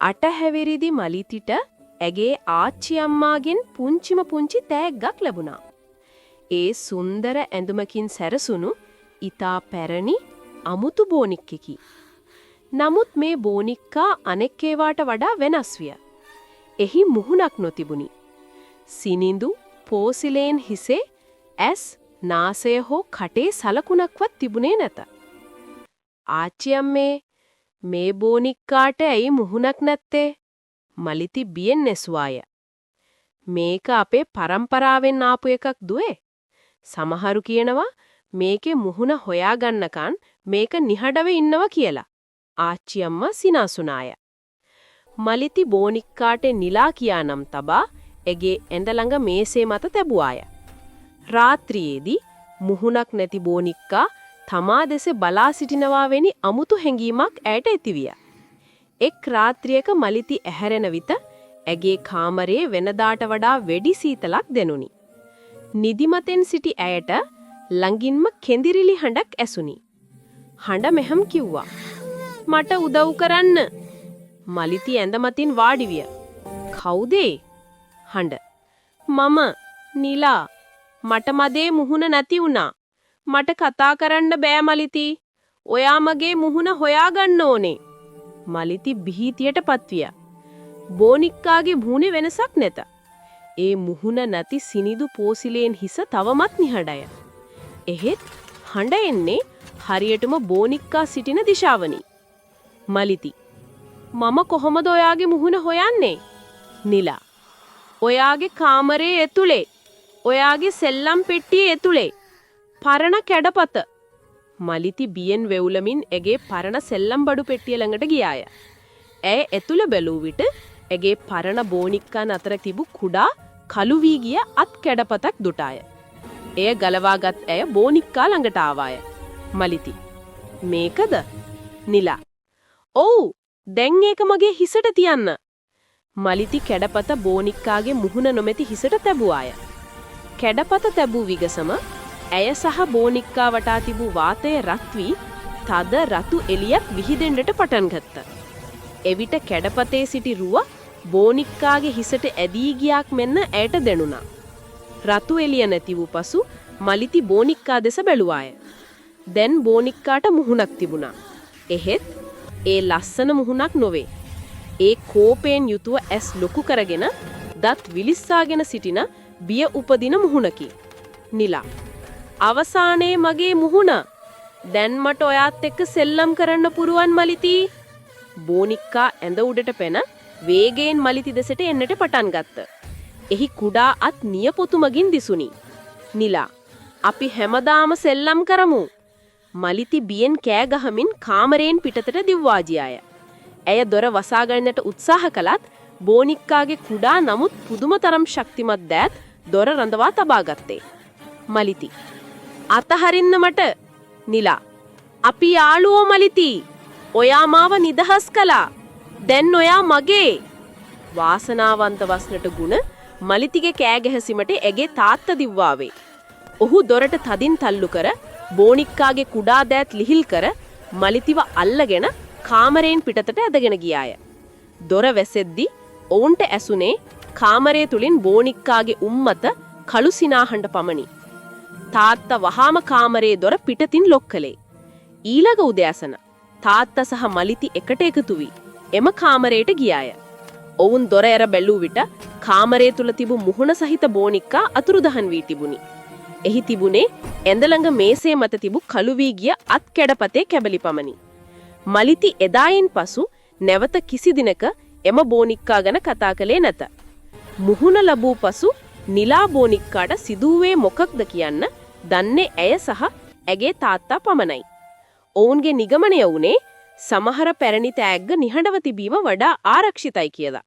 අටහැවිරිදි මලිතිට ඇගේ ආච්චි අම්මාගෙන් පුංචි තෑග්ගක් ලැබුණා. ඒ සුන්දර ඇඳුමකින් සැරසුණු ඊතා පැරණි අමුතු බෝනික්කෙකි. නමුත් මේ බෝනික්කා අනෙක් ඒවාට වඩා වෙනස් විය. එහි මුහුණක් නොතිබුණි. සිනිඳු පෝසිලේන් හිසේ ඇස් නාසය හෝ කටේ සලකුණක්වත් තිබුණේ නැත. ආච්චි අම්මේ මේ බෝනික්කාට ඇයි මුහුණක් නැත්තේ? මලිති බියෙන් ඇසුවාය. මේක අපේ පරම්පරාවෙන් ආපු එකක් දුවේ. සමහරු කියනවා මේකේ මුහුණ හොයාගන්නකන් මේක නිහඬව ඉන්නවා කියලා. ආච්චි අම්මා සිනාසුනාය. මලිති බෝනික්කාට නිලා කියානම් තබා එගේ ඇඳ ළඟ මේසේ මත තැබුවාය. රාත්‍රියේදී මුහුණක් නැති බෝනික්කා තමා දෙස බලා සිටිනවා වැනි අමුතු හැඟීමක් ඇයට ඇතිවිය. එක් රාත්‍රියක මලිති ඇහැරෙන විට ඇගේ කාමරයේ වෙනදාට වඩා වැඩි සීතලක් දැනුනි. නිදිමතෙන් සිටි ඇයට ළඟින්ම කෙඳිරිලි හඬක් ඇසුනි. හඬ මෙහෙම කිව්වා. මට උදව් කරන්න. මලිති ඇඳ මතින් වාඩි විය. කවුද? හඬ. මම නිලා. මට මදේ මුහුණ නැති වුණා. මට කතා කරන්න බෑ මලිති. ඔයා මගේ මුහුණ හොයාගන්න ඕනේ. මලිති බිහිතියටපත් විය. බෝනික්කාගේ මුහුණේ වෙනසක් නැත. ඒ මුහුණ නැති සිනිදු පෝසිලෙන් හිස තවමත් නිහඬය. එහෙත් හඬ එන්නේ හරියටම බෝනික්කා සිටින දිශාවනි. මලිති. මම කොහොමද ඔයාගේ මුහුණ හොයන්නේ? නිලා. ඔයාගේ කාමරයේ ඇතුලේ. ඔයාගේ සෙල්ලම් පෙට්ටියේ ඇතුලේ. පරණ කැඩපත. මලිති බියෙන් වෙවුලමින් ඇගේ පරණ සෙල්ලම් බඩු පෙට්ටිය ළඟට ගියාය. ඇය ඇතුළ බැලූ විට ඇගේ පරණ බෝනික්කන් අතර තිබු කුඩා කළු වී ගිය අත් කැඩපතක් දුටාය. එය ගලවාගත් ඇය බෝනික්කා ළඟට ආවාය. මලිති. මේකද? නිලා. ඔව්. දැන් ඒක මගේ හිසට තියන්න. මලිති කැඩපත බෝනික්කාගේ මුහුණ නොමැති හිසට තැබුවාය. කැඩපත තැබූ විගසම ඇය සහ බෝනික්කා වටා තිබූ වාතය රත් වී තද රතු එළියක් විහිදෙන්නට පටන් ගත්තා. එවිට කැඩපතේ සිටි රුව බෝනික්කාගේ හිසට ඇදී ගියාක් මෙන්න ඇයට දැනුණා. රතු එළිය නැති වූ පසු මලිති බෝනික්කා දෙස බැලුවාය. දැන් බෝනික්කාට මුහුණක් තිබුණා. එහෙත් ඒ ලස්සන මුහුණක් නොවේ. ඒ කෝපයෙන් යුතුව ඇස් ලොකු කරගෙන දත් විලිස්සාගෙන සිටින බිය උපදින මුහුණකි. නිලා. අවසානයේ මගේ මුහුණ. දැන් මට ඔයාත් එක්ක සෙල්ලම් කරන්න පුරුවන් මලිති. බෝනික්කා ඇඳ උඩට පැන වේගයෙන් මලිති දෙසට එන්නට පටන් ගත්තා. එහි කුඩා අත් නියපොතු මගින් දිසුනි. නිලා. අපි හැමදාම සෙල්ලම් කරමු. මලිති බියෙන් කෑ ගහමින් කාමරයෙන් පිටතට දිව්වා ගියාය. ඇය දොර වසා ගන්නට උත්සාහ කළත් බෝනික්කාගේ කුඩා නමුත් පුදුමතරම් ශක්තිමත් දෑත් දොර රඳවා තබා ගත්තේ. මලිති. අතහරින්න මට. නිලා. අපි යාළුවෝ මලිති. ඔයා මාව නිදහස් කළා. දැන් ඔයා මගේ. වාසනාවන්ත වස්නට ගුණ මලිතිගේ කෑ ගැසීමට ඇගේ තාත්තා දිව්වාවේ. ඔහු දොරට තදින් තල්ලු කර බෝනික්කාගේ කුඩා දෑත් ලිහිල් කර මලිතිව අල්ලගෙන කාමරයෙන් පිටතට ඇදගෙන ගියාය. දොර වැසෙද්දි ඔවුන්ට ඇසුනේ කාමරය තුලින් බෝනික්කාගේ උම්මත කළු සිනාහඬ පමණි. තාත්තා වහාම කාමරයේ දොර පිටතින් ලොක් කළේ. ඊළඟ උදෑසන තාත්තා සහ මලිති එකට එකතු වී එම කාමරයට ගියාය. ඔවුන් දොර ඇර බැලූ විට කාමරය තුල තිබු මුහුණ සහිත බෝනික්කා අතුරුදහන් වී තිබුණි. එහි තිබුණේ ඇඳ ළඟ මේසේ මත තිබු කළු වී ගිය අත් කැඩපතේ කැබලි පමණි. මලිති එදායින් පසු නැවත කිසි දිනක එම බෝනික්කා ගැන කතා කළේ නැත. මුහුණ ලැබූ පසු නිලා බෝනික්කාට සිදුවේ මොකක්ද කියන්න දන්නේ ඇය සහ ඇගේ තාත්තා පමණයි. ඔවුන්ගේ නිගමනය වුණේ සමහර පැරණි තෑග්ග නිහඬව තිබීම වඩා ආරක්ෂිතයි කියලා.